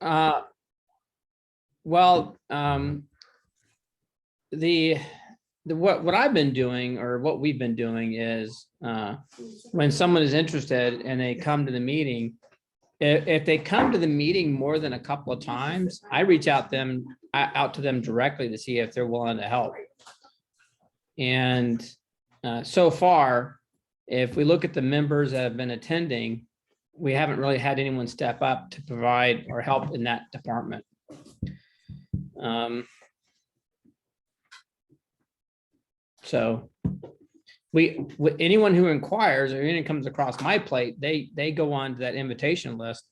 Well, what I've been doing, or what we've been doing, is when someone is interested and they come to the meeting, if they come to the meeting more than a couple of times, I reach out to them directly to see if they're willing to help. And so far, if we look at the members that have been attending, we haven't really had anyone step up to provide or help in that department. So anyone who inquires or anyone comes across my plate, they go on to that invitation list.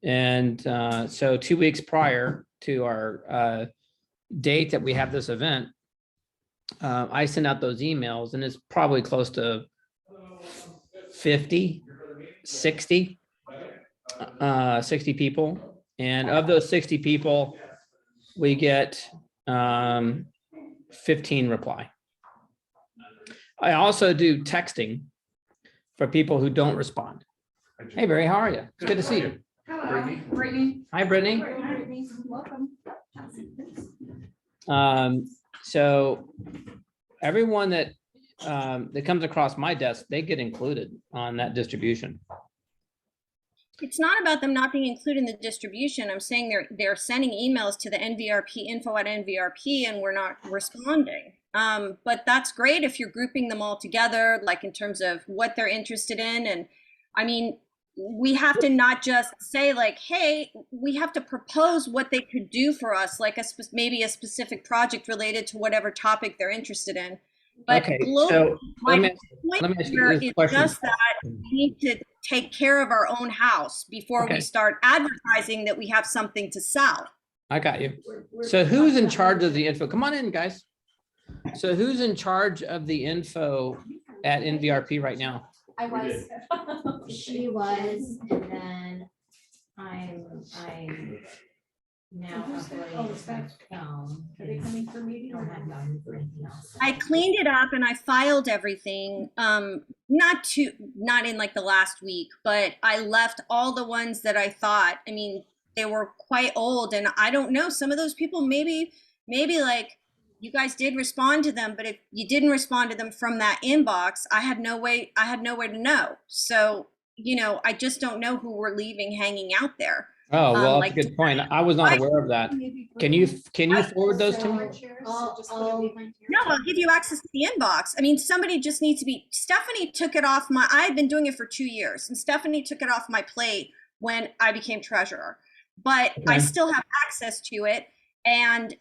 And so 2 weeks prior to our date that we have this event, I send out those emails, and it's probably close to 50, 60 people. And of those 60 people, we get 15 reply. I also do texting for people who don't respond. Hey, Barry, how are you? It's good to see you. Hello, Brittany. Hi, Brittany. Hi, Brittany. Welcome. So everyone that comes across my desk, they get included on that distribution. It's not about them not being included in the distribution. I'm saying they're sending emails to the NVRP info@NVRP, and we're not responding. But that's great if you're grouping them all together, like in terms of what they're interested in. And I mean, we have to not just say like, hey, we have to propose what they could do for us, like maybe a specific project related to whatever topic they're interested in. But okay, globally, so my let me ask you this question. just that we need to take care of our own house before we start advertising that we have something to sell. I got you. So who's in charge of the info? Come on in, guys. So who's in charge of the info at NVRP right now? I was. She was, and then I'm now uploading my phone. Are they coming for meeting or not done for anything else? I cleaned it up and I filed everything. Not in like the last week, but I left all the ones that I thought, I mean, they were quite old, and I don't know, some of those people maybe like you guys did respond to them, but if you didn't respond to them from that inbox, I had no way to know. So, you know, I just don't know who we're leaving hanging out there. Oh, well, that's a good point. I was not aware of that. Can you forward those to me? No, I'll give you access to the inbox. I mean, somebody just needs to be, Stephanie took it off I've been doing it for 2 years, and Stephanie took it off my plate when I became treasurer, but I still have access to it. And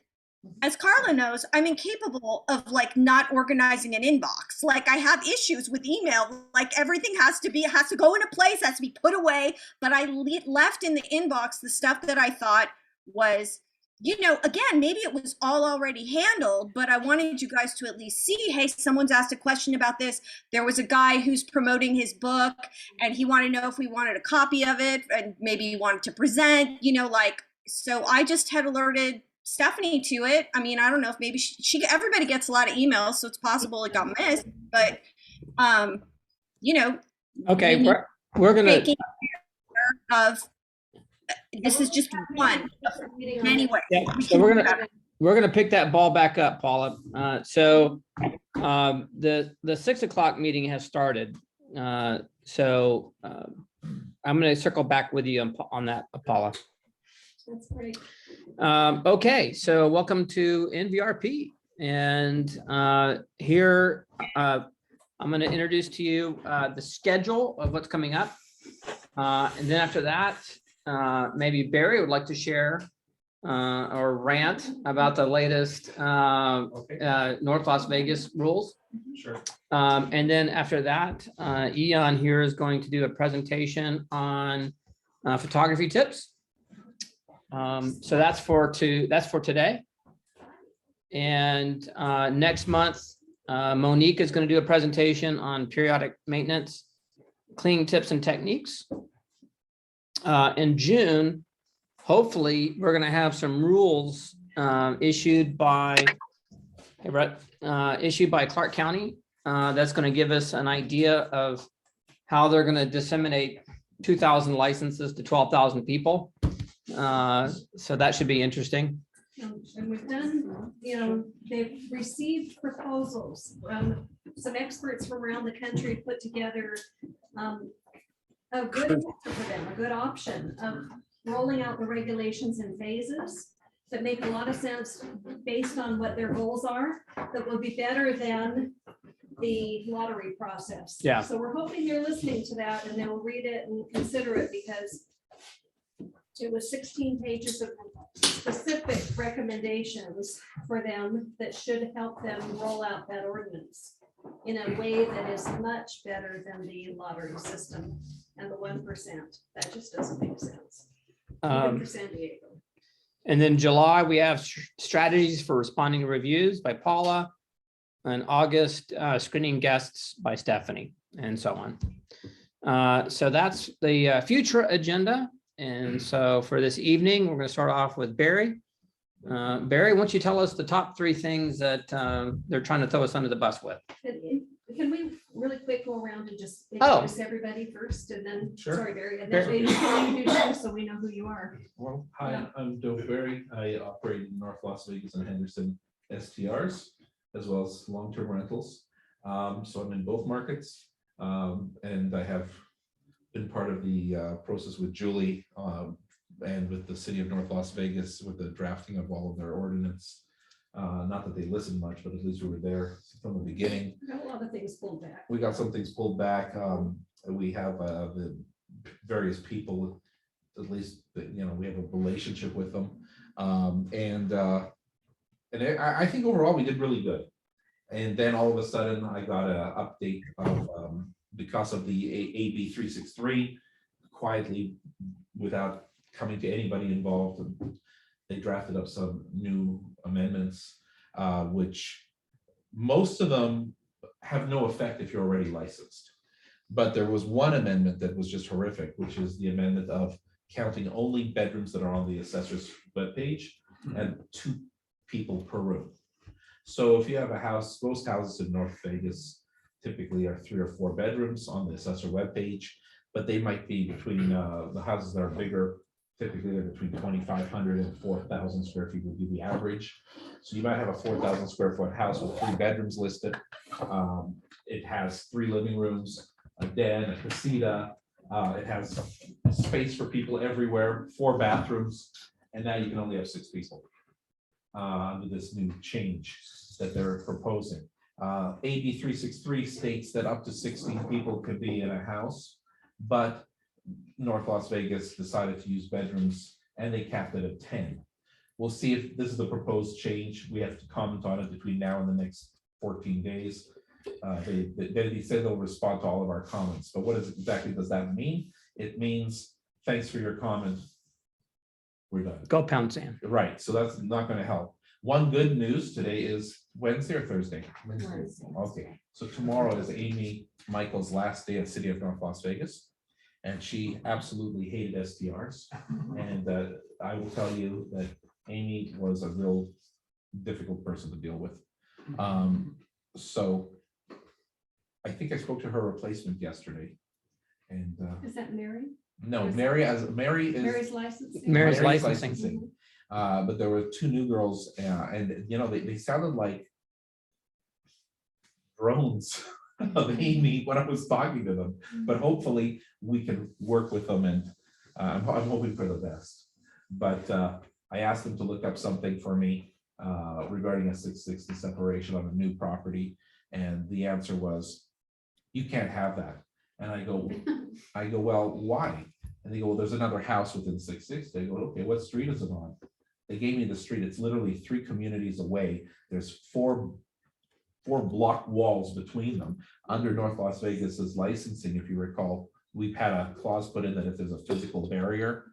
as Carla knows, I'm incapable of like not organizing an inbox. Like I have issues with email, like everything has to go in a place, has to be put away. But I left in the inbox the stuff that I thought was, you know, again, maybe it was all already handled, but I wanted you guys to at least see, hey, someone's asked a question about this. There was a guy who's promoting his book and he wanted to know if we wanted a copy of it, and maybe he wanted to present, you know, like, so I just had alerted Stephanie to it. I mean, I don't know if maybe everybody gets a lot of emails, so it's possible it got missed, but you know, okay, we're gonna this is just one anyway. Yeah, so we're gonna pick that ball back up, Paula. So the 6 o'clock meeting has started. So I'm gonna circle back with you on that, Paula. That's great. Okay, so welcome to NVRP, and here I'm going to introduce to you the schedule of what's coming up, and then after that, maybe Barry would like to share or rant about the latest North Las Vegas rules. Sure. And then after that, Ian here is going to do a presentation on photography tips. So that's for today. And next month, Monique is going to do a presentation on periodic maintenance, cleaning tips and techniques. In June, hopefully, we're going to have some rules issued by Clark County. That's going to give us an idea of how they're going to disseminate 2,000 licenses to 12,000 people. So that should be interesting. And we've done, they've received proposals. Some experts from around the country put together a good answer for them, a good option of rolling out the regulations in phases that make a lot of sense based on what their goals are, that will be better than the lottery process. Yeah. So we're hoping you're listening to that and they'll read it and consider it, because it was 16 pages of specific recommendations for them that should help them roll out that ordinance in a way that is much better than the lottery system and the 1%. That just doesn't make sense. Even for San Diego. And then July, we have strategies for responding to reviews by Paula. And August, screening guests by Stephanie, and so on. So that's the future agenda. And so for this evening, we're going to start off with Barry. Barry, why don't you tell us the top 3 things that they're trying to throw us under the bus with? Can we really quick go around and just Oh. introduce everybody first, and then, Sure. sorry, Barry, and then maybe can you do you so we know who you are? Well, hi, I'm Joe Berry. I operate in North Las Vegas and Henderson STRs, as well as long-term rentals. So I'm in both markets, and I have been part of the process with Julie and with the city of North Las Vegas with the drafting of all of their ordinance. Not that they listened much, but at least we were there from the beginning. We got a lot of things pulled back. We got some things pulled back. We have the various people, at least, we have a relationship with them. And I think overall we did really good. And then all of a sudden I got an update of, because of the AB 363, quietly, without coming to anybody involved, they drafted up some new amendments, which most of them have no effect if you're already licensed. But there was one amendment that was just horrific, which is the amendment of counting only bedrooms that are on the assessor's webpage and 2 people per room. So if you have a house, most houses in North Vegas typically are 3 or 4 bedrooms on the assessor webpage, but they might be between the houses that are bigger. Typically, they're between 2,500 and 4,000 square feet would be the average. So you might have a 4,000 square foot house with 3 bedrooms listed. It has 3 living rooms, a den, a casita. It has space for people everywhere, 4 bathrooms, and now you can only have 6 people under this new change that they're proposing. AB 363 states that up to 16 people could be in a house, but North Las Vegas decided to use bedrooms and they capped it at 10. We'll see if this is the proposed change. We have to comment on it between now and the next 14 days. They said they'll respond to all of our comments, but what exactly does that mean? It means, thanks for your comment, we're done. Go pound sand. Right, so that's not going to help. One good news today is Wednesday or Thursday? Wednesday. Okay, so tomorrow is Amy Michael's last day at City of North Las Vegas. And she absolutely hated STRs. And I will tell you that Amy was a real difficult person to deal with. So I think I spoke to her replacement yesterday. And Is that Mary? no, Mary is Mary's licensing? Mary's licensing. But there were 2 new girls, and they sounded like drones of Amy when I was talking to them. But hopefully we can work with them, and I'm hoping for the best. But I asked them to look up something for me regarding a 660 separation on a new property, and the answer was, you can't have that. And I go, well, why? And they go, well, there's another house within 660. I go, okay, what street is it on? They gave me the street. It's literally 3 communities away. There's 4 block walls between them. Under North Las Vegas's licensing, if you recall, we've had a clause put in that if there's a physical barrier,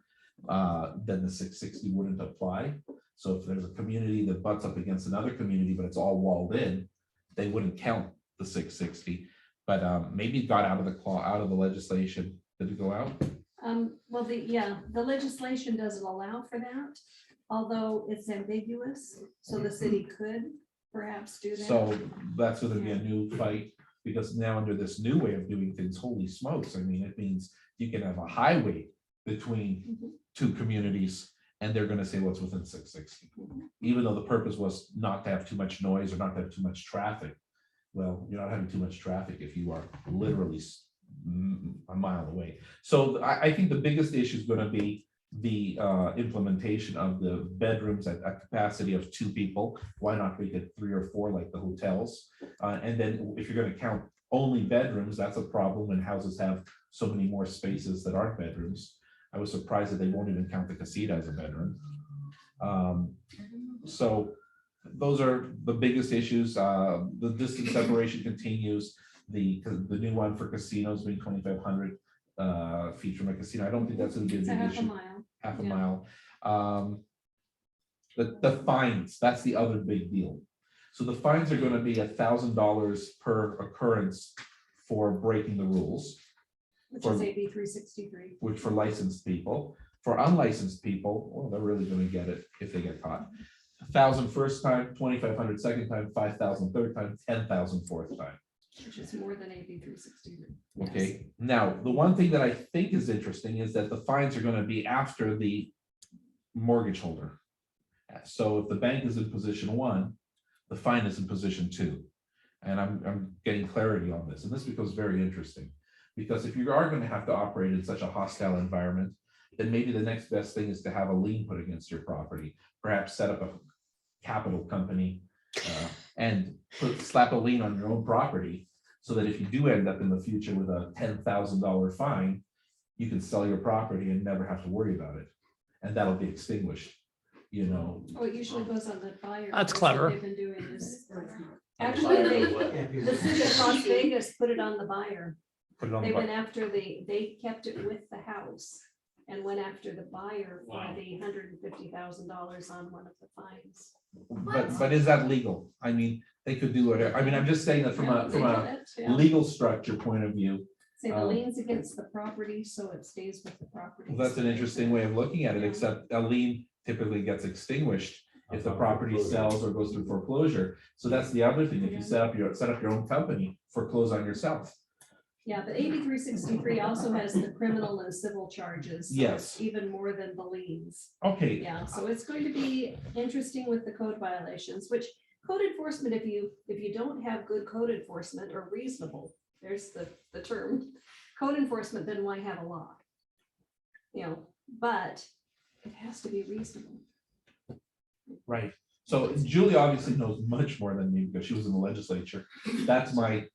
then the 660 wouldn't apply. So if there's a community that butts up against another community, but it's all walled in, they wouldn't count the 660. But maybe it got out of the legislation. Did it go out? Well, the legislation doesn't allow for that, although it's ambiguous, so the city could perhaps do that. So that's going to be a new fight, because now under this new way of doing things, holy smokes, I mean, it means you can have a highway between two communities, and they're gonna say what's within 660. Even though the purpose was not to have too much noise or not to have too much traffic. Well, you're not having too much traffic if you are literally a mile away. So I think the biggest issue is gonna be the implementation of the bedrooms at a capacity of 2 people. Why not make it 3 or 4 like the hotels? And then if you're gonna count only bedrooms, that's a problem when houses have so many more spaces that aren't bedrooms. I was surprised that they won't even count the casita as a bedroom. So those are the biggest issues. The distance separation continues. The new one for casinos being 2,500 feet from a casino. I don't think that's gonna be a It's a big half a issue. mile. Half a Yeah. mile. The fines, that's the other big deal. So the fines are gonna be $1,000 per occurrence for breaking the rules, Which For- is AB 363. which for licensed people. For unlicensed people, well, they're really gonna get it if they get caught. 1,000 first time, 2,500 second time, 5,000 third time, 10,000 fourth time. Which is more than AB 363. Okay, now, the one thing that I think is interesting is that the fines are gonna be after the mortgage holder. So if the bank is in position 1, the fine is in position 2. And I'm getting clarity on this, and this becomes very interesting. Because if you are gonna have to operate in such a hostile environment, then maybe the next best thing is to have a lien put against your property. Perhaps set up a capital company and slap a lien on your own property, so that if you do end up in the future with a $10,000 fine, you can sell your property and never have to worry about it. And that'll be extinguished, you know. Oh, it usually goes on the buyer. That's what clever. They've been doing this. Actually, the city of Las Vegas put it on the buyer. Put it on They the went buy- after they kept it with the house and went after the buyer for Wow. the $150,000 on one of the fines. But is that legal? I mean, they could do whatever. I mean, I'm just saying that from Yeah, a they did it, yeah. legal structure point of view, Say the liens against the property, so it stays with the property. that's an interesting way of looking at it, Yeah. except a lien typically gets extinguished if the property sells or goes through foreclosure. So that's the other thing. If you set up your own company, foreclose on yourself. Yeah, but AB 363 also has the criminal and civil charges. so Yes. it's even more than the liens. Okay, Yeah, so it's going to be interesting with the code violations, which code enforcement, if you don't have good code enforcement or reasonable, there's the term, code enforcement, then why have a law? You know, but it has to be reasonable. right. So Julie obviously knows much more than me because she was in the legislature. That's my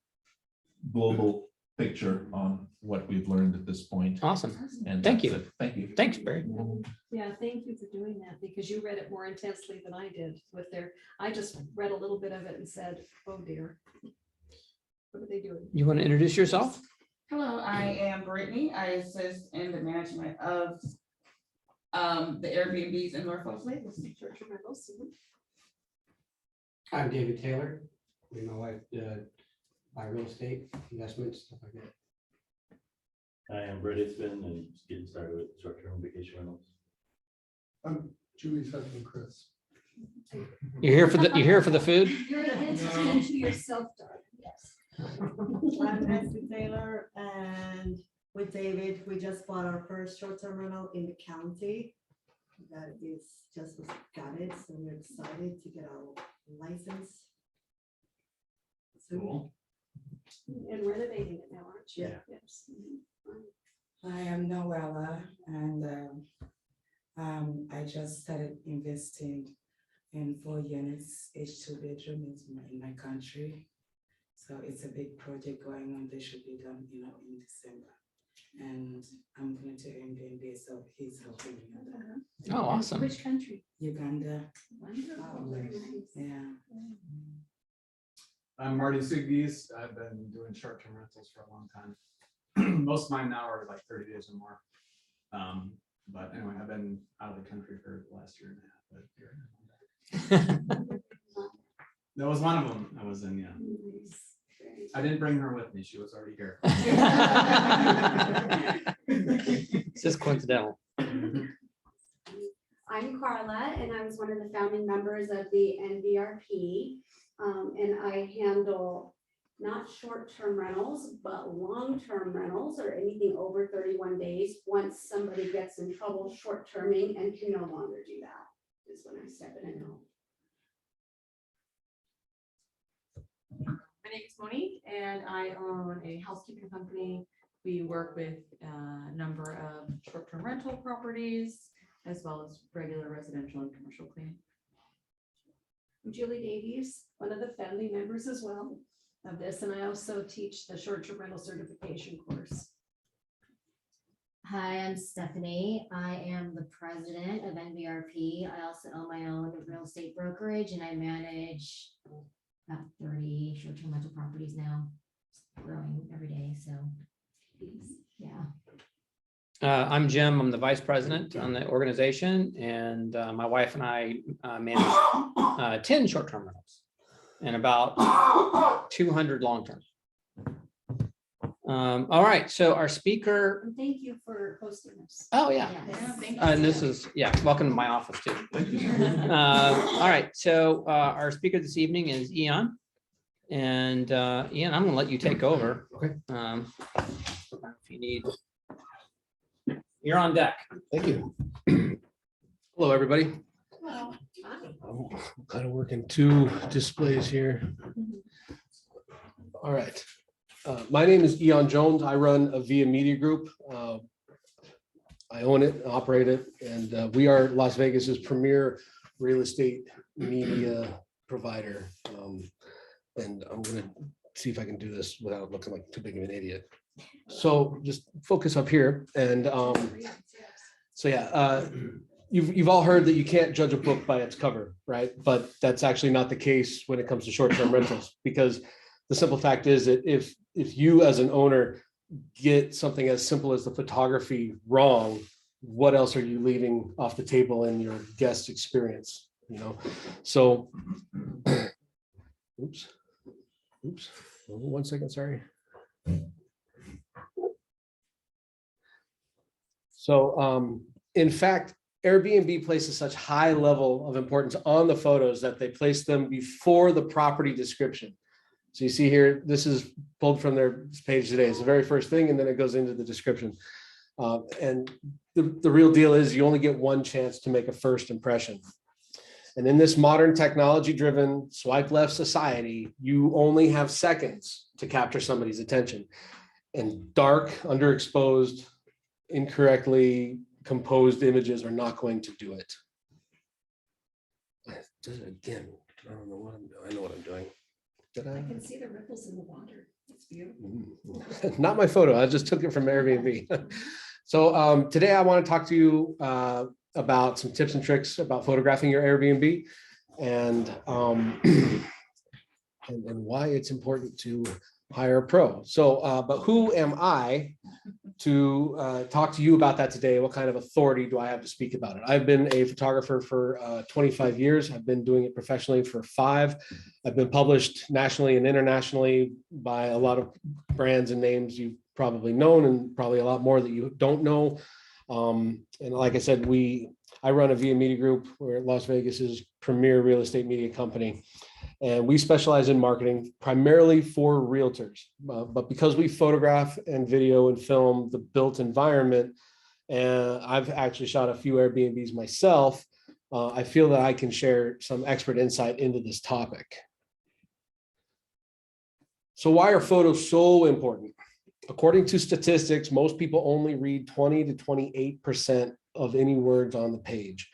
global picture on what we've learned at this point. Awesome. And Thank that's you. it. Thank you. Thanks, Barry. Yeah, thank you for doing that, because you read it more intensely than I did with I just read a little bit of it and said, oh dear. What are they doing? You want to introduce yourself? Hello, I am Brittany. I assist in the management of the Airbnbs in Norfolk Lagos. Short-term rentals, mhm. I'm David Taylor. Me and my wife buy real estate, investments, stuff like that. I am Brett Itzman and just getting started with short-term vacation rentals. I'm Julie's husband, Chris. You're here for the food? You're an entity to yourself, Doug, yes. I'm Nancy Taylor, and with David, we just bought our first short-term rental in the county. That is just was got it, so we're excited to get our license. soon. And renovating it now, aren't you? Yeah. Yes. I am Noella, and I just started investing in 4 units, each 2 bedroom in my country. So it's a big project going on. They should be done, in December. And I'm going to Airbnb, so he's helping me on that. Oh, awesome. Which country? Uganda, Wonderful, very nice. yeah. I'm Marty Sigbees. I've been doing short-term rentals for a long time. Most of mine now are like 30 days or more. But anyway, I've been out of the country for the last year and a half. But here I am. That was one of them. I was in, yeah. Nice, very nice. I didn't bring her with me. She was already here. It's just coincidental. I'm Carla, and I was one of the founding members of the NVRP. And I handle not short-term rentals, but long-term rentals or anything over 31 days. Once somebody gets in trouble short-terming and can no longer do that, is when I step in and help. My name is Monique and I own a housekeeping company. We work with a number of short-term rental properties as well as regular residential and commercial cleaning. I'm Julie Davies, one of the founding members as well of this, and I also teach the short-term rental certification course. Hi, I'm Stephanie. I am the president of NVRP. I also own my own real estate brokerage and I manage about 30 short-term rental properties now, growing every day. So, yeah. I'm Jim. I'm the vice president on the organization, and my wife and I manage 10 short-term rentals and about 200 long-term. All right, so our speaker. And thank you for hosting this. Oh, yeah. And this is, welcome to my office too. All right, so our speaker this evening is Ian. And Ian, I'm gonna let you take over. Okay. If you need. You're on deck. Thank you. Hello, everybody. Well, I'm kind of working two displays here. All right. My name is Ian Jones. I run a VIA Media Group. I own it, operate it, and we are Las Vegas's premier real estate media provider. And I'm going to see if I can do this without looking like too big of an idiot. So just focus up here. And so, yeah, you've all heard that you can't judge a book by its cover, right? But that's actually not the case when it comes to short-term rentals, because the simple fact is that if you as an owner get something as simple as the photography wrong, what else are you leaving off the table in your guest experience? You know, so oops, 1 second, sorry. So in fact, Airbnb places such high level of importance on the photos that they place them before the property description. So you see here, this is pulled from their page today. It's the very first thing, and then it goes into the description. And the real deal is you only get one chance to make a first impression. And in this modern technology-driven swipe left society, you only have seconds to capture somebody's attention. And dark, underexposed, incorrectly composed images are not going to do it. Again, I don't know what I'm doing. I know what I'm doing. I can see the ripples in the water. It's beautiful. Not my photo. I just took it from Airbnb. So today I want to talk to you about some tips and tricks about photographing your Airbnb and why it's important to hire a pro. So, but who am I to talk to you about that today? What kind of authority do I have to speak about it? I've been a photographer for 25 years. I've been doing it professionally for 5. I've been published nationally and internationally by a lot of brands and names you've probably known, and probably a lot more that you don't know. And like I said, I run a VIA Media Group. We're Las Vegas's premier real estate media company. And we specialize in marketing primarily for realtors. But because we photograph and video and film the built environment, and I've actually shot a few Airbnbs myself, I feel that I can share some expert insight into this topic. So why are photos so important? According to statistics, most people only read 20 to 28% of any words on the page.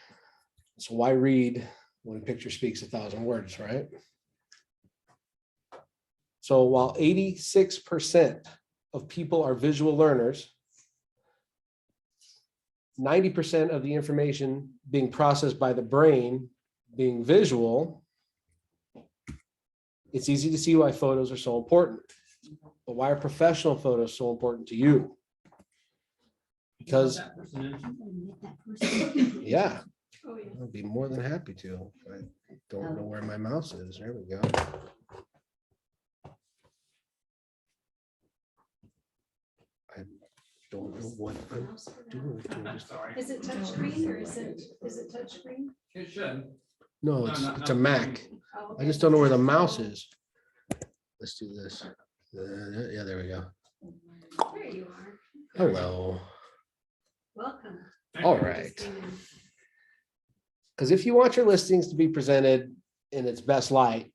So why read when a picture speaks 1,000 words, right? So while 86% of people are visual learners, 90% of the information being processed by the brain being visual, it's easy to see why photos are so important. But why are professional photos so important to you? Because, yeah, I'd be more than happy to. I don't know where my mouse is. There we go. I don't know what I'm doing. Is it touchscreen or is it touchscreen? It should. No, it's a Mac. Oh, I just don't know where the mouse is. let's do this. Yeah, there we go. There you are. Hello. Welcome. All right. Because if you want your listings to be presented in its best light,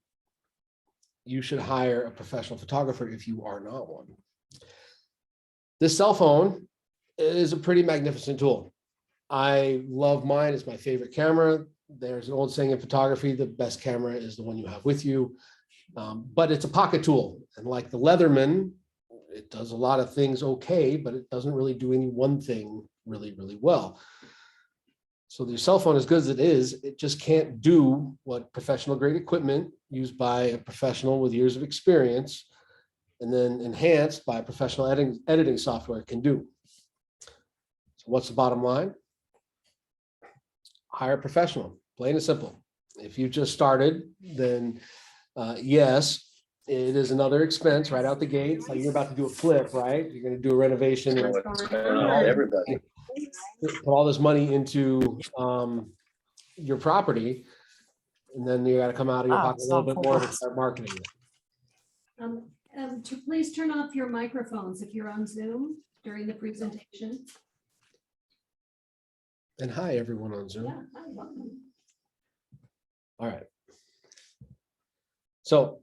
you should hire a professional photographer if you are not one. This cell phone is a pretty magnificent tool. I love mine. It's my favorite camera. There's an old saying in photography, the best camera is the one you have with you. But it's a pocket tool. And like the Leatherman, it does a lot of things okay, but it doesn't really do any one thing really, really well. So your cell phone, as good as it is, it just can't do what professional grade equipment used by a professional with years of experience and then enhanced by professional editing software can do. So what's the bottom line? Hire a professional, plain and simple. If you just started, then yes, it is another expense right out the gate. It's like you're about to do a flip, right? You're going to do a renovation. Everybody put all this money into your property, and then you got to come out of your pocket a little bit more to start marketing it. To please turn off your microphones if you're on Zoom during the presentation. And hi, everyone on Zoom. Yeah, hi, welcome. All right. So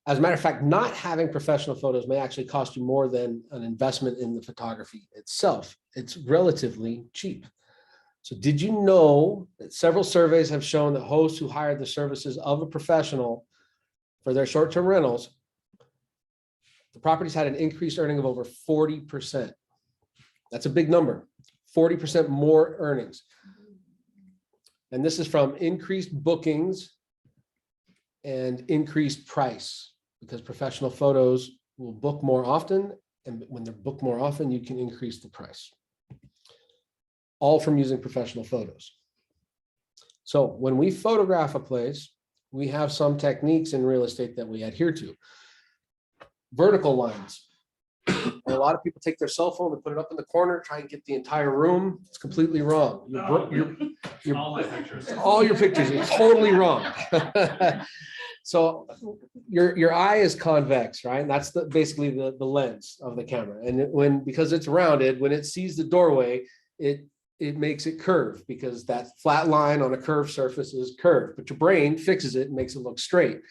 as a matter of fact, not having professional photos may actually cost you more than an investment in the photography itself. It's relatively cheap. So did you know that several surveys have shown that hosts who hired the services of a professional for their short-term rentals, the properties had an increased earning of over 40%. That's a big number, 40% more earnings. And this is from increased bookings and increased price, because professional photos will book more often. And when they're booked more often, you can increase the price. All from using professional photos. So when we photograph a place, we have some techniques in real estate that we adhere to. Vertical lines. A lot of people take their cell phone and put it up in the corner, try and get the entire room. It's completely wrong. All my pictures. All your pictures, it's totally wrong. So your eye is convex, right? And that's basically the lens of the camera. And because it's rounded, when it sees the doorway, it makes it curve, because that flat line on a curved surface is curved, but your brain fixes it and makes it look straight.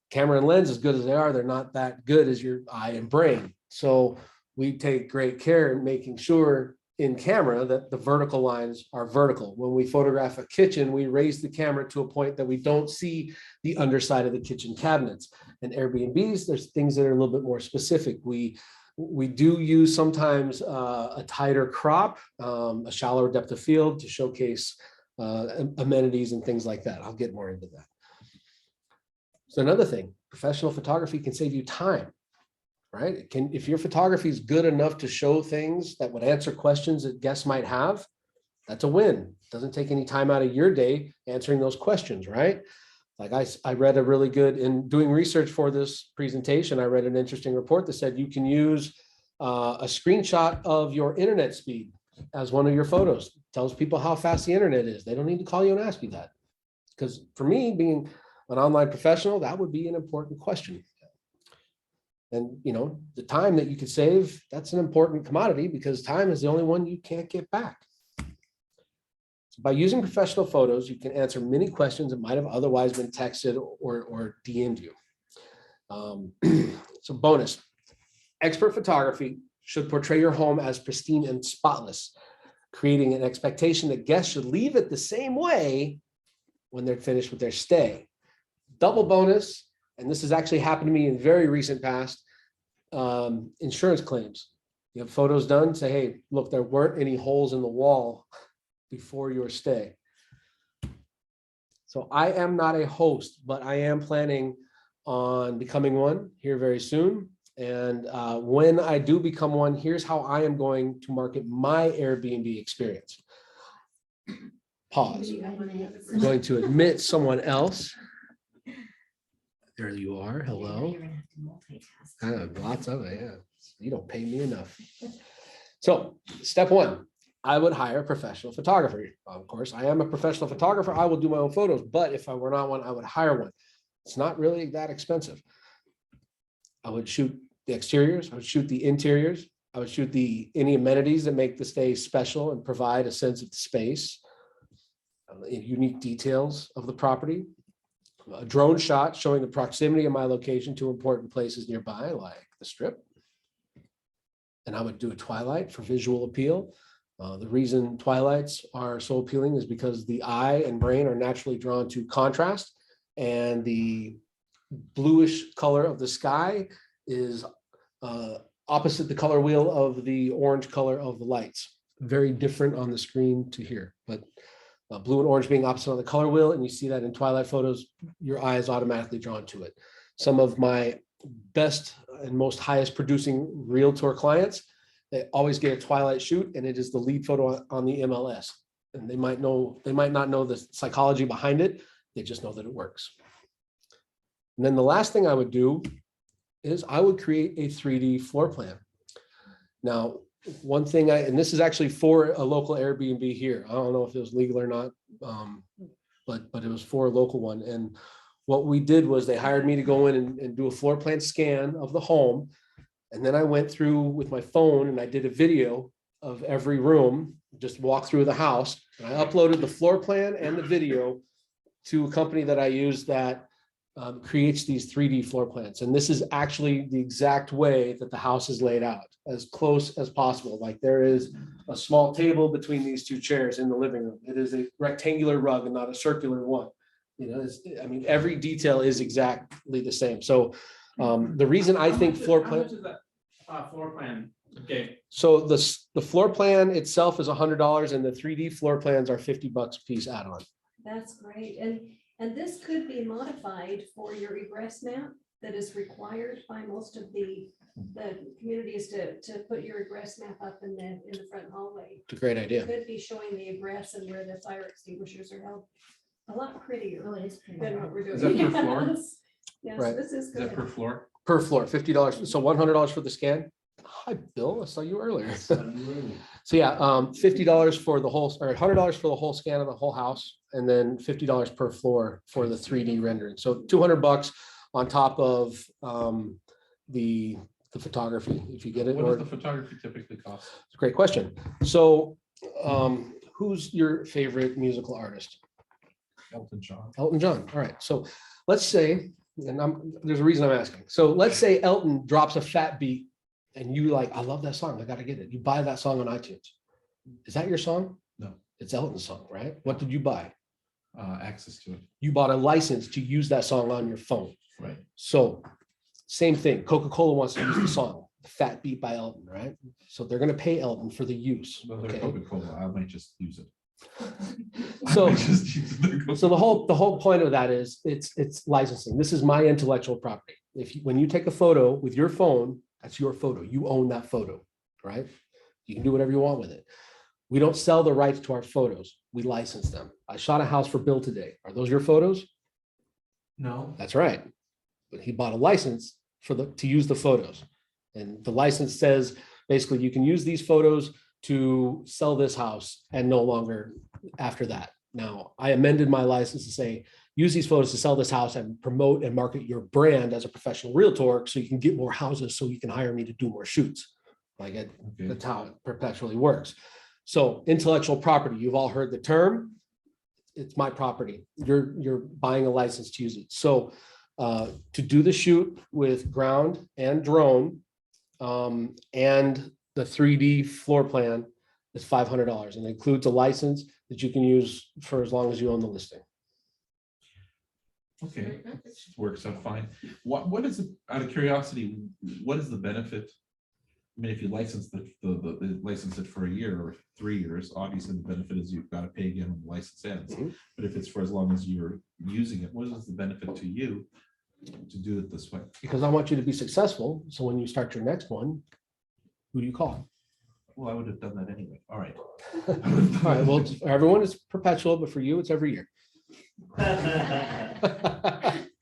Camera and lens, as good as they are, they're not that good as your eye and brain. So we take great care in making sure in camera that the vertical lines are vertical. When we photograph a kitchen, we raise the camera to a point that we don't see the underside of the kitchen cabinets. And Airbnbs, there's things that are a little bit more specific. We do use sometimes a tighter crop, a shallower depth of field to showcase amenities and things like that. I'll get more into that. So another thing, professional photography can save you time, right? It can, if your photography is good enough to show things that would answer questions that guests might have, that's a win. It doesn't take any time out of your day answering those questions, right? Like I read a really good, in doing research for this presentation, I read an interesting report that said you can use a screenshot of your internet speed as one of your photos. It tells people how fast the internet is. They don't need to call you and ask you that. Because for me, being an online professional, that would be an important question. And you know, the time that you could save, that's an important commodity, because time is the only one you can't get back. So by using professional photos, you can answer many questions that might have otherwise been texted or DM'd you. So bonus, expert photography should portray your home as pristine and spotless, creating an expectation that guests should leave it the same way when they're finished with their stay. Double bonus, and this has actually happened to me in very recent past, insurance claims. You have photos done, say, hey, look, there weren't any holes in the wall before your stay. So I am not a host, but I am planning on becoming one here very soon. And when I do become one, here's how I am going to market my Airbnb experience. Pause. I'm going to admit someone else. There you are. Hello. Lots of it. Yeah. You don't pay me enough. So step one, I would hire a professional photographer. Of course, I am a professional photographer. I will do my own photos, but if I were not one, I would hire one. It's not really that expensive. I would shoot the exteriors, I would shoot the interiors, I would shoot any amenities that make the stay special and provide a sense of the space, unique details of the property, a drone shot showing the proximity of my location to important places nearby, like the Strip. And I would do a twilight for visual appeal. The reason twilights are so appealing is because the eye and brain are naturally drawn to contrast, and the bluish color of the sky is opposite the color wheel of the orange color of the lights. Very different on the screen to here, but blue and orange being opposite on the color wheel, and you see that in twilight photos, your eye is automatically drawn to it. Some of my best and most highest producing realtor clients, they always get a twilight shoot, and it is the lead photo on the MLS. And they might not know the psychology behind it. They just know that it works. And then the last thing I would do is I would create a 3D floor plan. Now, one thing and this is actually for a local Airbnb here. I don't know if it was legal or not, but it was for a local one. And what we did was they hired me to go in and do a floor plan scan of the home. And then I went through with my phone and I did a video of every room, just walk through the house. And I uploaded the floor plan and the video to a company that I use that creates these 3D floor plans. And this is actually the exact way that the house is laid out, as close as possible. Like there is a small table between these two chairs in the living room. It is a rectangular rug and not a circular one. You know, I mean, every detail is exactly the same. So the reason I think floor plan. How much is that floor plan? Okay. So the floor plan itself is $100, and the 3D floor plans are $50 a piece add-on. That's great. And this could be modified for your egress map that is required by most of the communities to put your egress map up in the front hallway. It's a great idea. It could be showing the egress and where the fire extinguishers are held. A lot prettier. Oh, it is pretty. Than what we're doing. Is that per floor? Yes, Right. this is Is that good. per floor? Per floor, $50. So $100 for the scan. Hi, Bill. I saw you earlier. So yeah, $50 for the whole, or $100 for the whole scan of the whole house, and then $50 per floor for the 3D rendering. So $200 on top of the photography, if you get it. What Or, does the photography typically cost? it's a great question. So who's your favorite musical artist? Elton John. Elton John. All right. So let's say, and there's a reason I'm asking. So let's say Elton drops a fat beat and you like, I love that song. I got to get it. You buy that song on iTunes. Is that your song? No. It's Elton's song, right? What did you buy? Access to it. You bought a license to use that song on your phone. Right. So same thing. Coca-Cola wants to use the song, Fat Beat by Elton, right? So they're going to pay Elton for the use. Well, they're Okay. Coca-Cola. I might just use it. So, I might just use it. so the whole point of that is it's licensing. This is my intellectual property. When you take a photo with your phone, that's your photo. You own that photo, right? You can do whatever you want with it. We don't sell the rights to our photos. We license them. I shot a house for Bill today. Are those your photos? No. That's right. But he bought a license to use the photos. And the license says, basically, you can use these photos to sell this house and no longer after that. Now, I amended my license to say, use these photos to sell this house and promote and market your brand as a professional realtor so you can get more houses so you can hire me to do more shoots. Like that's how it perpetually works. So intellectual property, you've all heard the term. It's my property. You're buying a license to use it. So to do the shoot with ground and drone and the 3D floor plan is $500, and it includes a license that you can use for as long as you own the listing. Okay, works out fine. What is it, out of curiosity, what is the benefit? I mean, if you license license it for a year or 3 years, obviously the benefit is you've got to pay again when the license ends. Mhm. But if it's for as long as you're using it, what is the benefit to you to do it this way? Because I want you to be successful. So when you start your next one, who do you call? Well, I would have done that anyway. All right. All right. Well, for everyone it's perpetual, but for you, it's every year.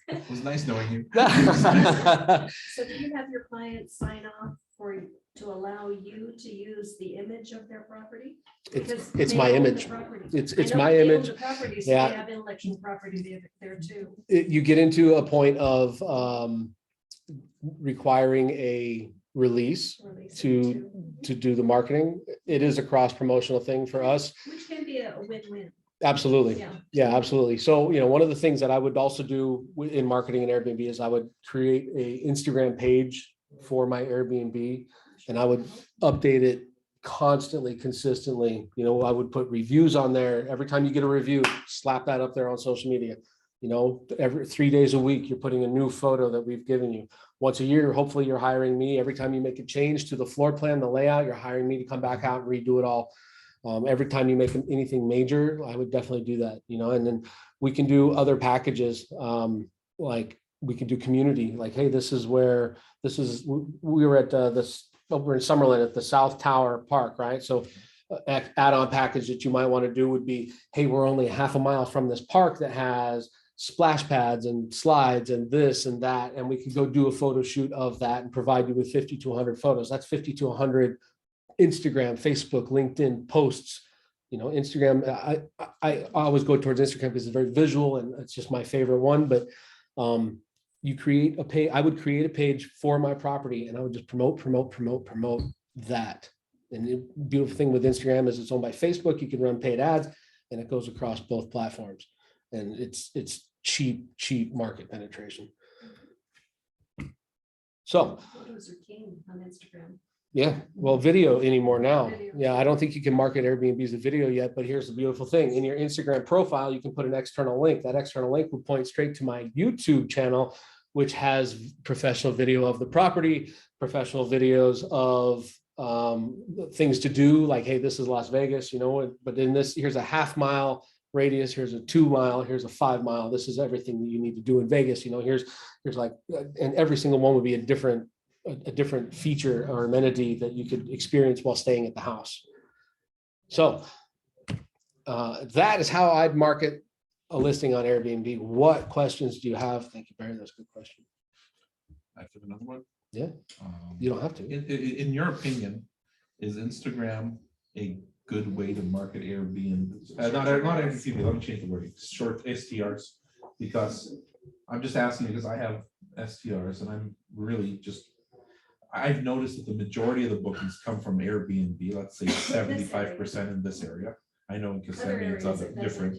It was nice knowing you. So do you have your clients sign off for to allow you to use the image of their property? It's Because it's they my own the image. property. It's I know, my but they own image. the property, so Yeah. they have intellectual property there too. You get into a point of requiring a release to do the marketing. It is a cross promotional thing for us. Which can be a win-win. Absolutely. Yeah. Yeah, absolutely. So, one of the things that I would also do in marketing and Airbnb is I would create a Instagram page for my Airbnb, and I would update it constantly, consistently. I would put reviews on there. Every time you get a review, slap that up there on social media. Every 3 days a week, you're putting a new photo that we've given you. Once a year, hopefully you're hiring me. Every time you make a change to the floor plan, the layout, you're hiring me to come back out and redo it all. Every time you make anything major, I would definitely do that, and then we can do other packages. Like we can do community, like, hey, we were at over in Summerlin at the South Tower Park, right? So add-on package that you might want to do would be, hey, we're only half a mile from this park that has splash pads and slides and this and that, and we could go do a photo shoot of that and provide you with 50 to 100 photos. That's 50 to 100 Instagram, Facebook, LinkedIn posts. Instagram, I always go towards Instagram because it's very visual and it's just my favorite one. But you create a page. I would create a page for my property and I would just promote that. And the beautiful thing with Instagram is it's owned by Facebook. You can run paid ads and it goes across both platforms. And it's cheap market penetration. So Photos are king on Instagram. yeah, well, video anymore now. Yeah, I don't think you can market Airbnb as a video yet, but here's the beautiful thing. In your Instagram profile, you can put an external link. That external link will point straight to my YouTube channel, which has professional video of the property, professional videos of things to do, like, hey, this is Las Vegas, but in this, here's a half-mile radius, here's a 2 mile, here's a 5 mile. This is everything that you need to do in Vegas. Here's like, and every single one would be a different feature or amenity that you could experience while staying at the house. So that is how I'd market a listing on Airbnb. What questions do you have? Thank you, Barry. That's a good question. I have another one. Yeah, you don't have to. In your opinion, is Instagram a good way to market Airbnb? Not Airbnb, let me change the wording, short STRs, because I'm just asking because I have STRs and I'm really I've noticed that the majority of the bookings come from Airbnb, let's say 75% in this area. I know in Kissimmee it's other different.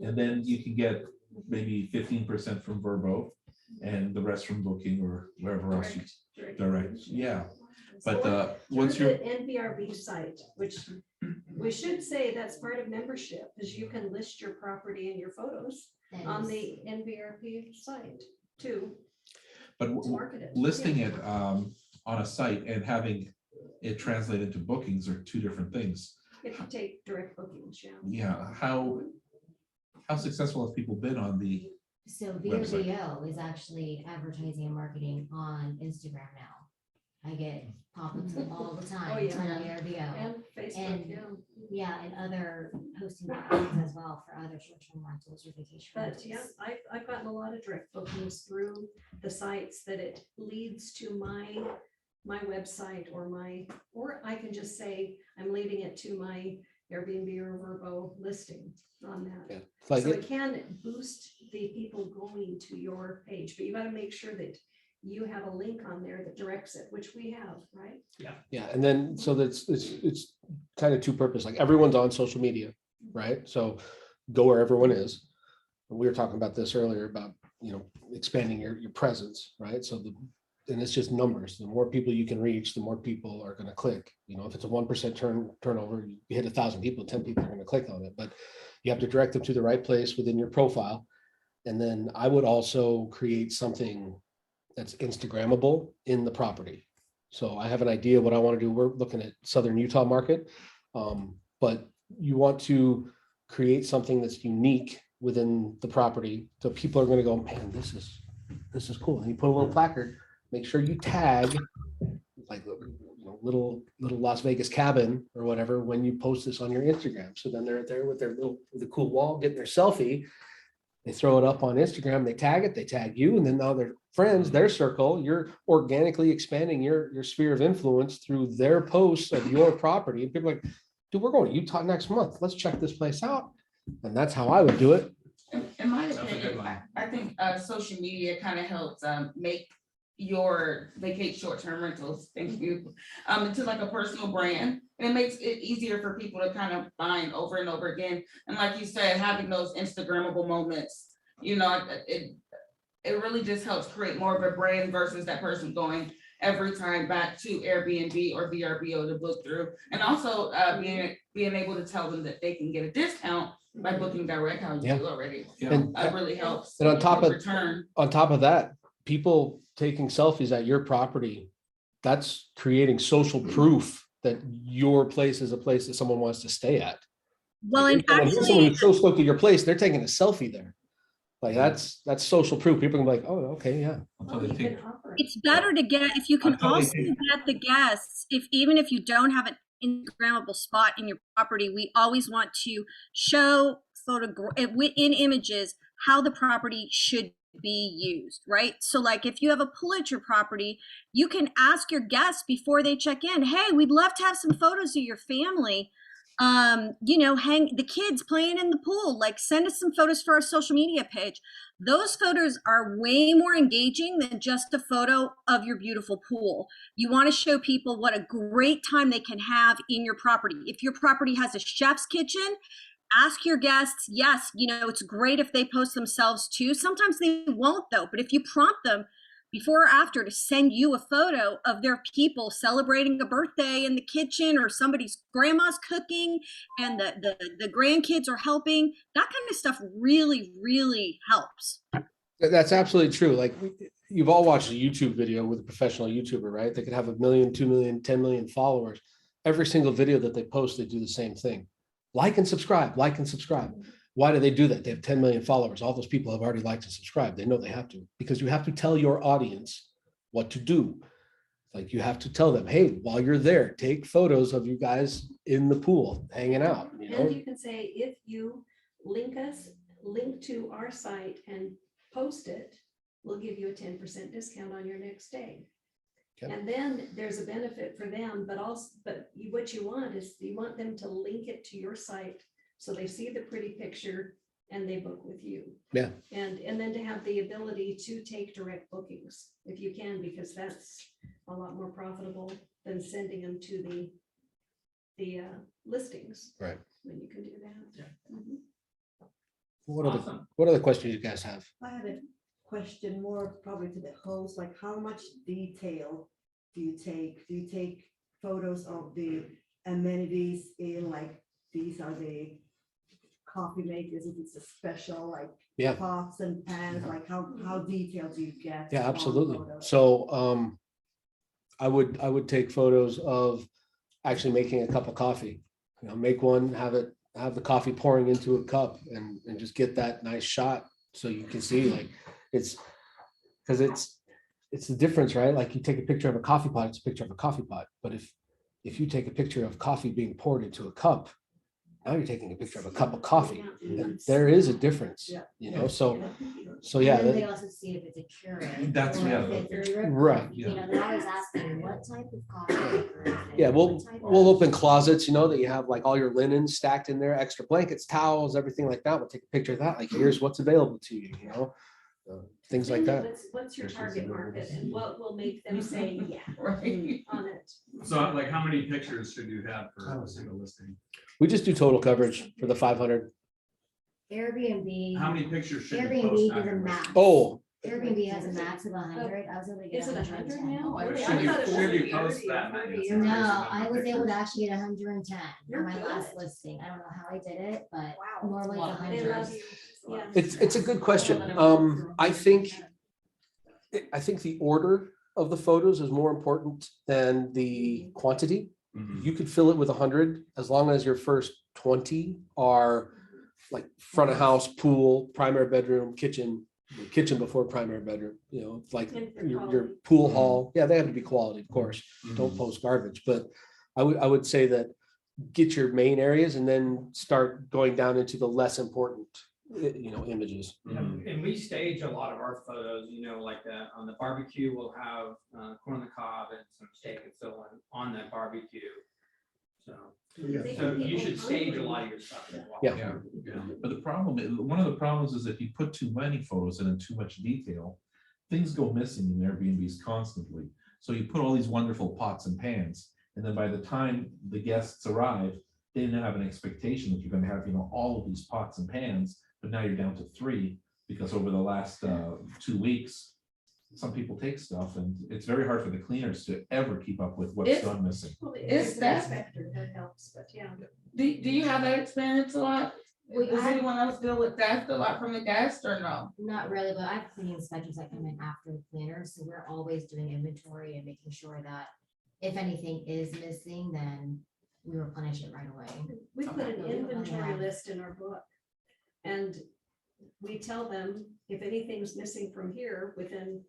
And then you can get maybe 15% from Vrbo and the rest from Booking or wherever else you direct. Yeah. But what's your NVRP site, which we should say that's part of membership, is you can list your property and your photos on the NVRP site too. But market it. listing it on a site and having it translate into bookings are two different things. If you take direct bookings, yeah. Yeah, how successful have people been on the So website? VRBO is actually advertising and marketing on Instagram now. I get pop-ups all the time. Oh, yeah. On VRBO. And Facebook, And yeah, and other hosting platforms as well for other short-term rentals or vacation But rentals. yeah, I've gotten a lot of direct bookings through the sites that it leads to my website or I can just say, I'm leading it to my Airbnb or Vrbo listing on that. Yeah. It's like So it can boost the people going to your page, but you gotta make sure that you have a link on there that directs it, which we have, right? Yeah, and then so that's it's kind of two purpose. Like everyone's on social media, right? So go where everyone is. And we were talking about this earlier about expanding your presence, right? So and it's just numbers. The more people you can reach, the more people are going to click. If it's a 1% turnover, you hit 1,000 people, 10 people are going to click on it. But you have to direct them to the right place within your profile. And then I would also create something that's Instagrammable in the property. So I have an idea what I want to do. We're looking at Southern Utah market, but you want to create something that's unique within the property. So people are going to go, man, this is cool. And you put a little placard, make sure you tag like little Las Vegas cabin or whatever when you post this on your Instagram. So then they're there with the cool wall, getting their selfie. They throw it up on Instagram, they tag you, and then now their friends, their circle, you're organically expanding your sphere of influence through their posts of your property. And people are like, dude, we're going to Utah next month. Let's check this place out. And that's how I would do it. In my That's a good opinion, one. I think social media kind of helps make your vacate short-term rentals, thank you, into like a personal brand. And it makes it easier for people to kind of find over and over again. And like you said, having those Instagrammable moments, you know, it really just helps create more of a brand versus that person going every time back to Airbnb or VRBO to book through. And also being able to tell them that they can get a discount by booking direct, how you do already. And, That really helps. and on top of return. that, people taking selfies at your property, that's creating social proof that your place is a place that someone wants to stay at. Well, and Someone actually, who's so stoked at your place, they're taking a selfie there. Like that's social proof. People can be like, oh, okay, yeah. it's better to get, if you can totally also think- get the guests, even if you don't have an Instagrammable spot in your property, we always want to show in images how the property should be used, right? So like if you have a pool at your property, you can ask your guests before they check in, hey, we'd love to have some photos of your family. You know, hang the kids playing in the pool, like send us some photos for our social media page. Those photos are way more engaging than just a photo of your beautiful pool. You want to show people what a great time they can have in your property. If your property has a chef's kitchen, ask your guests, yes, you know, it's great if they post themselves too. Sometimes they won't though, but if you prompt them before or after to send you a photo of their people celebrating a birthday in the kitchen, or somebody's grandma's cooking and the grandkids are helping, that kind of stuff really, really helps. That's absolutely true. Like you've all watched a YouTube video with a professional YouTuber, right? They could have 1 million, 2 million, 10 million followers. Every single video that they post, they do the same thing. Like and subscribe, like and subscribe. Why do they do that? They have 10 million followers. All those people have already liked and subscribed. They know they have to, because you have to tell your audience what to do. Like you have to tell them, hey, while you're there, take photos of you guys in the pool, hanging out. You know? And you can say, if you link to our site and post it, we'll give you a 10% discount on your next stay. Okay. And then there's a benefit for them, but what you want is you want them to link it to your site so they see the pretty picture and they book with you. Yeah. And then to have the ability to take direct bookings if you can, because that's a lot more profitable than sending them to the listings. Right. When you can do that. Yeah. Mhm. What other questions you guys have? I had a question more probably to the host, like how much detail do you take? Do you take photos of the amenities in, like, these are the coffee makers, if it's a special, like Yeah. pots and pans, like how detailed do you get? Yeah, on absolutely. photos? So I would take photos of actually making a cup of coffee. You know, make one, have the coffee pouring into a cup and just get that nice shot so you can see, like, it's because it's the difference, right? Like you take a picture of a coffee pot, it's a picture of a coffee pot. But if you take a picture of coffee being poured into a cup, now you're taking a picture of a cup of coffee. And there is a difference, you know, so yeah. And then they also see if it's a Keurig. That's- or yeah. if it's a drip Right. coffee. You know, they're always asking, what type of coffee maker is it? Yeah, What type of- we'll open closets, you know, that you have like all your linen stacked in there, extra blankets, towels, everything like that. We'll take a picture of that. Like, here's what's available to you, you know, things like that. What's your target market and what will make them say, yeah, Right. on it? So like how many pictures should you have for a single listing? We just do total coverage for the 500. Airbnb. How many pictures should you Airbnb post is on a your max. listing? Oh, Airbnb has a max of 100. I was able to get Is it 100 110. now? Oh, I Really? Should you- thought it was should you 30 post or that 40 many? or No, Crazy I was able to pictures. actually get 110 You're on my last good. listing. I don't know how I did it, but Wow. normally it's Wow. They 100. love you. Yeah. it's a good question. I think the order of the photos is more important than the quantity. Mhm. You could fill it with 100 as long as your first 20 are like front of house, pool, primary bedroom, kitchen before primary bedroom, you know, like And for your quality. pool hall. Yeah, they have to be quality, of course. Don't Mhm. post garbage, but I would say that get your main areas and then start going down into the less important images. And we stage a lot of our photos, like that on the barbecue, we'll have corn on the cob and some steak and so on that barbecue. So you should stage a lot of your stuff as well. Yeah. Yeah. But the problem, one of the problems is if you put too many photos in and too much detail, things go missing in Airbnbs constantly. So you put all these wonderful pots and pans, and then by the time the guests arrive, they didn't have an expectation that you're going to have, all of these pots and pans, but now you're down to 3 because over the last 2 weeks, some people take stuff, and it's very hard for the cleaners to ever keep up with what's gone missing. Is that- Factor that helps, but yeah. Do you have that experience a lot? We- Does I- anyone else deal with theft a lot from the guests or no? Not really, but I have cleaning inspectors that come in after the cleaners, so we're always doing inventory and making sure that if anything is missing, then we replenish it right away. We put an Okay. inventory Yeah. list in our book. And we tell them if anything's missing from here within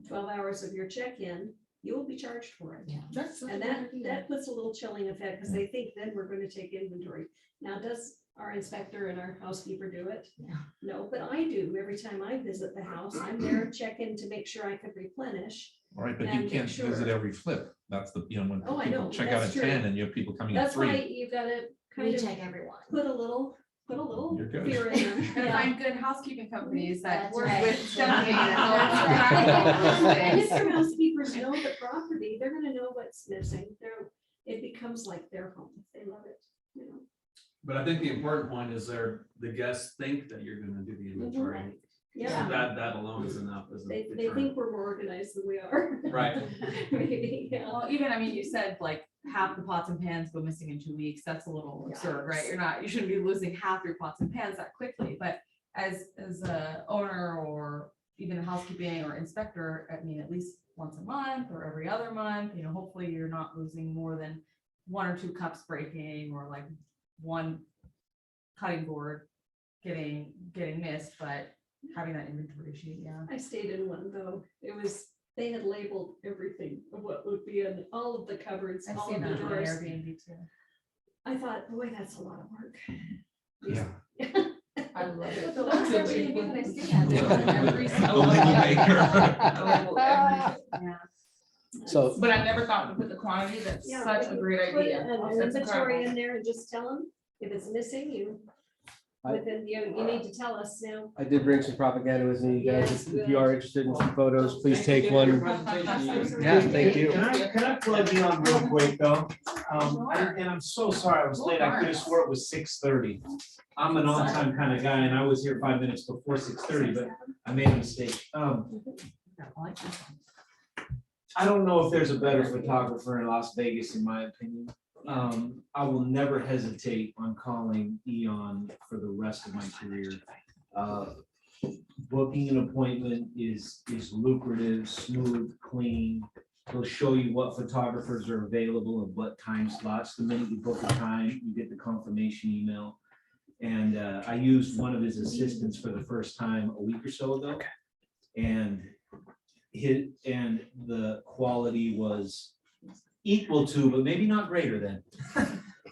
12 hours of your check-in, you will be charged for it. Yeah. That's such a And good that idea. puts a little chilling effect because they think then we're going to take inventory. Now, does our inspector and our housekeeper do it? Yeah. No, but I do. Every time I visit the house, I'm there checking to make sure I can replenish. All right, but And you make can't sure. visit every flip. That's the, when Oh, I people know, check out that's at true. 10 and you have people coming at That's why 3. you gotta We kind of check everyone. put a little You're good. fear in them. And Yeah. find good housekeeping companies that That's work right. with Stephanie. and And if help your us. housekeepers know the property, they're gonna know what's missing. It becomes like their home. They love it. But I think the important point is the guests think that you're gonna do the inventory. Mm-hmm. Yeah, That alone is enough. As a they deterrent. think we're more organized than we are. Right. Maybe, yeah. Well, even, you said like half the pots and pans go missing in 2 weeks. That's a little absurd, right? You shouldn't be losing half your pots and pans that quickly, but as a owner or even a housekeeping or inspector, at least once a month or every other month, hopefully you're not losing more than 1 or 2 cups breaking or like 1 cutting board getting missed, but having that inventory sheet, yeah. I stayed in one though. They had labeled everything of what would be in all of the cupboards, I've all seen of the that on drawers. Airbnb too. I thought, boy, that's a lot of work. Yeah. I love it. The last Airbnb that I stayed at, they were in every The single label one. maker. I label everything. Yeah. So But I never thought to put the quantity. That's Yeah, such a great Put idea. an That's inventory incredible. in there and just tell them if it's missing, I- you need to tell us now. I did bring some propaganda with me, you guys. Yes, If you are interested in some photos, please take one. Yeah, thank you. Can I plug you on real quick though? And I'm so sorry I was late. I could have swore it was 6:30. I'm an on-time kind of guy and I was here 5 minutes before 6:30, but I made a mistake. I don't know if there's a better photographer in Las Vegas, in my opinion. I will never hesitate on calling Eon for the rest of my career. Booking an appointment is lucrative, smooth, clean. They'll show you what photographers are available and what time slots. The minute you book a time, you get the confirmation email. And I used one of his assistants for the first time a week or so ago. And the quality was equal to, but maybe not greater than,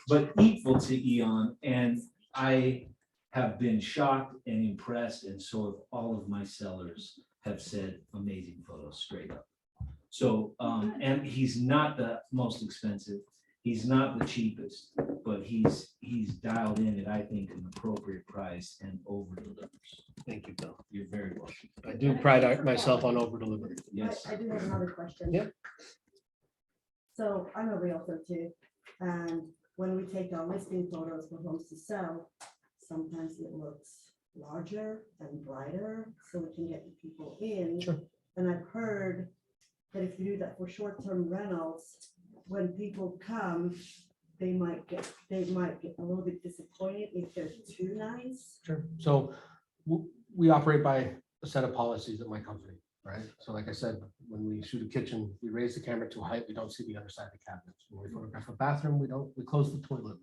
but equal to Eon. And I have been shocked and impressed, and so have all of my sellers have said amazing photos straight up. So, and he's not the most expensive, he's not the cheapest, but he's dialed in at, I think, an appropriate price and over delivers. Thank you, Bill. You're very welcome. I do pride myself on over delivery. Yes. I do have another question. Yep. So I'm a realtor too, and when we take our listing photos for homes to sell, sometimes it looks larger and brighter, so we can get the people in. Sure. And I've heard that if you do that for short-term rentals, when people come, they might get a little bit disappointed if they're too nice. Sure. So we operate by a set of policies at my company, right? So like I said, when we shoot a kitchen, we raise the camera to a height, we don't see the other side of the cabinets. When we photograph a bathroom, we close the toilet lid.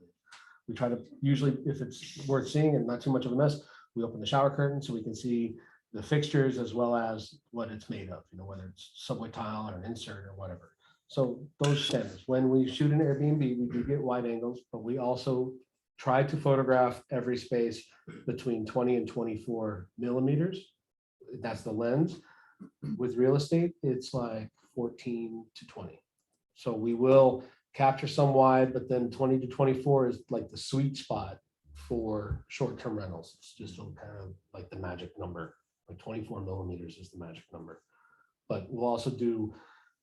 We try to, usually if it's worth seeing and not too much of a mess, we open the shower curtain so we can see the fixtures as well as what it's made of, whether it's subway tile or an insert or whatever. So those standards, when we shoot an Airbnb, we do get wide angles, but we also try to photograph every space between 20 and 24 millimeters. That's the lens. With real estate, it's like 14 to 20. So we will capture some wide, but then 20 to 24 is like the sweet spot for short-term rentals. It's just kind of like the magic number, like 24 millimeters is the magic number. But we'll also do,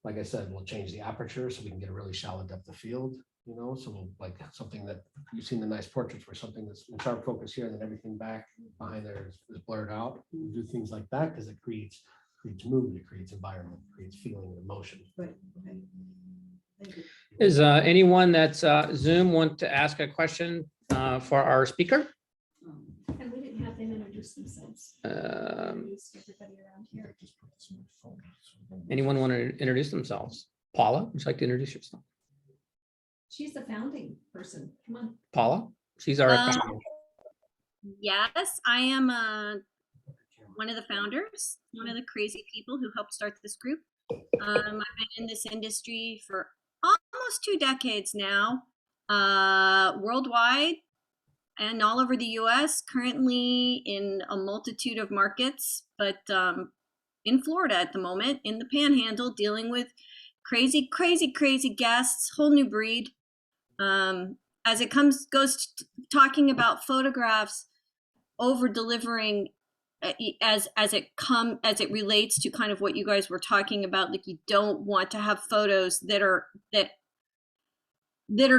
like I said, we'll change the aperture so we can get a really shallow depth of field, you know, so we'll like something that you've seen the nice portraits where something that's in sharp focus here and then everything back behind there is blurred out. We'll do things like that because it creates mood, it creates environment, it creates feeling and emotion. Right, okay. Thank you. Is anyone that's Zoom want to ask a question for our speaker? And we didn't have them introduce themselves. Introduce everybody around here. Anyone want to introduce themselves? Paula, would you like to introduce yourself? She's the founding person. Come on. Paula, she's our. Yes, I am one of the founders, one of the crazy people who helped start this group. I've been in this industry for almost 2 decades now, worldwide and all over the US, currently in a multitude of markets, but in Florida at the moment, in the Panhandle, dealing with crazy guests, whole new breed. As it goes to talking about photographs, over delivering as it relates to kind of what you guys were talking about, like you don't want to have photos that are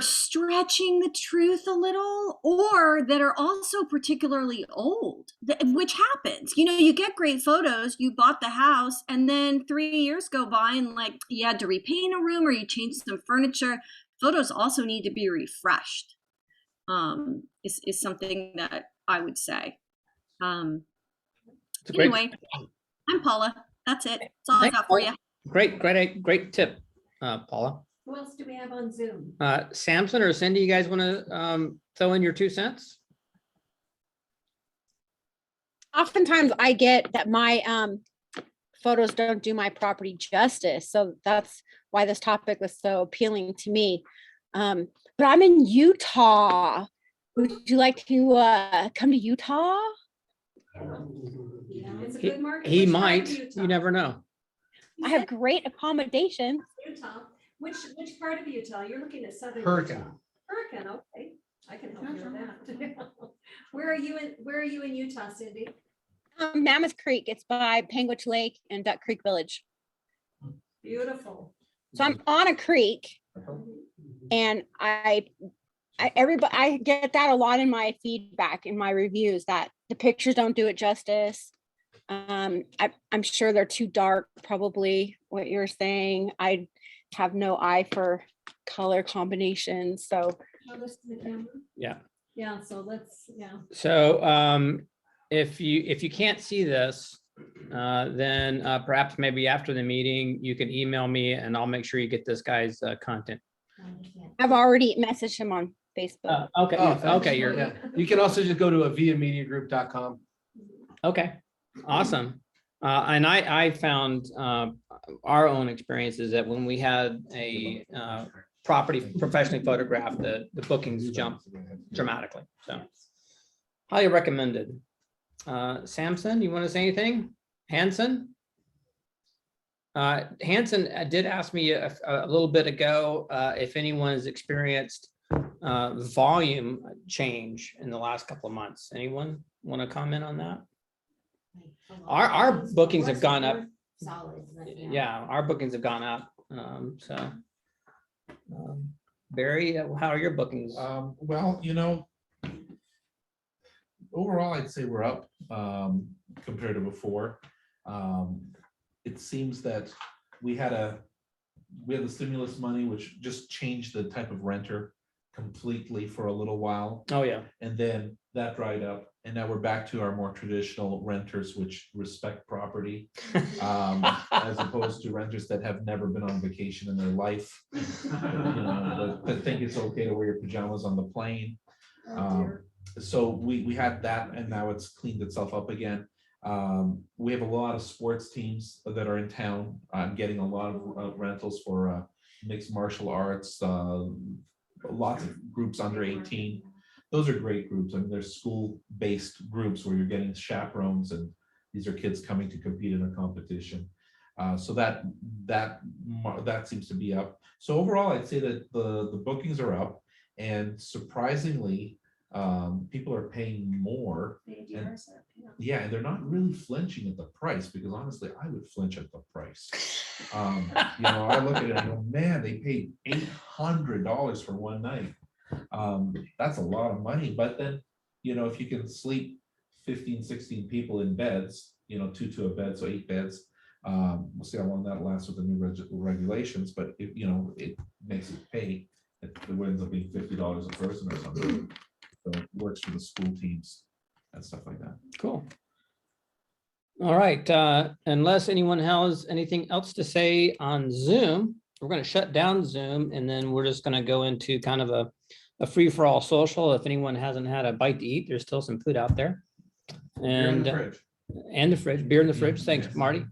stretching the truth a little, or that are also particularly old, which happens. You know, you get great photos, you bought the house, and then 3 years go by and like you had to repaint a room or you changed some furniture. Photos also need to be refreshed, is something that I would say. Anyway, I'm Paula. That's it. That's all I got for you. Great tip, Paula. Who else do we have on Zoom? Samson or Cindy, you guys want to throw in your 2 cents? Oftentimes I get that my photos don't do my property justice. So that's why this topic was so appealing to me. But I'm in Utah. Would you like to come to Utah? Yeah, it's a good market. He Which part of might, Utah? you never know. I have great accommodations. Utah. Which part of Utah? You're looking at southern. Hurricane. Utah. Hurricane, okay. I can help you with that. Where are you in Utah, Cindy? Mammoth Creek. It's by Panguitch Lake and Duck Creek Village. Beautiful. So I'm on a creek, and I get that a lot in my feedback, in my reviews, that the pictures don't do it justice. I'm sure they're too dark, probably what you're saying. I have no eye for color combinations, so. Show this to the camera. Yeah. Yeah, so let's, yeah. So if you can't see this, then perhaps maybe after the meeting, you can email me and I'll make sure you get this guy's content. I've already messaged him on Facebook. Okay, okay, Yeah. You can also just go to aviamediagroup.com. okay, awesome. And I found our own experiences that when we had a property professionally photographed, the bookings jumped dramatically. So highly recommended. Samson, you want to say anything? Hanson? Hanson did ask me a little bit ago if anyone's experienced volume change in the last couple of months. Anyone want to comment on that? Our bookings have gone up. Yeah, our bookings have gone up. Barry, how are your bookings? Well, you know, overall, I'd say we're up compared to before. It seems that we had the stimulus money, which just changed the type of renter completely for a little while. Oh, yeah. And then that dried up. And now we're back to our more traditional renters, which respect property, as opposed to renters that have never been on vacation in their life. You know, that think it's okay to wear your pajamas on the plane. So we had that, and now it's cleaned itself up again. We have a lot of sports teams that are in town. I'm getting a lot of rentals for mixed martial arts, lots of groups under 18. those are great groups. I mean, they're school-based groups where you're getting chaperones and these are kids coming to compete in a competition. So that seems to be up. So overall, I'd say that the bookings are up, and surprisingly, people are paying more. And, yeah, and they're not really flinching at the price, because honestly, I would flinch at the price. I look at it and go, man, they paid $800 for one night. That's a lot of money. But then, if you can sleep 15, 16 people in beds, 2 to a bed, so 8 beds. We'll see how long that lasts with the new regulations, but it makes it pay. It ends up being $50 a person or something. So it works for the school teams and stuff like that. Cool. All right, unless anyone has anything else to say on Zoom, we're going to shut down Zoom, and then we're just going to go into kind of a free-for-all social. If anyone hasn't had a bite to eat, there's still some food out there. And Beer in the fridge. beer in the fridge. Thanks, Marty.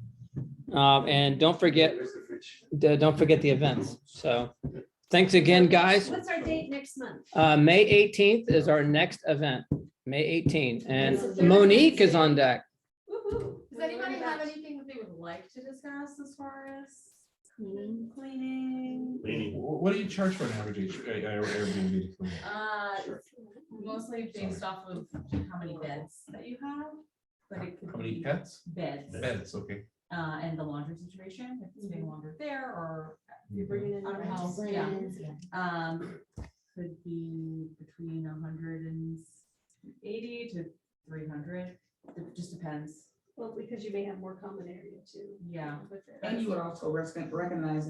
And don't forget the events. So thanks again, guys. What's our date next month? May 18th is our next event, May 18th, and Monique is on deck. Woo-hoo. Does anybody have anything that they would like to discuss as far as cleaning? What do you charge for an average Airbnb to clean? Mostly based off of how many beds that you have, but it could How many be pets? beds. Beds, okay. And the laundry situation, if it's being laundered there or You're bringing in. out of the house, rentals. yeah. Could be between 180 to 300. It just depends. Well, because you may have more common area too. Yeah. And you would also recognize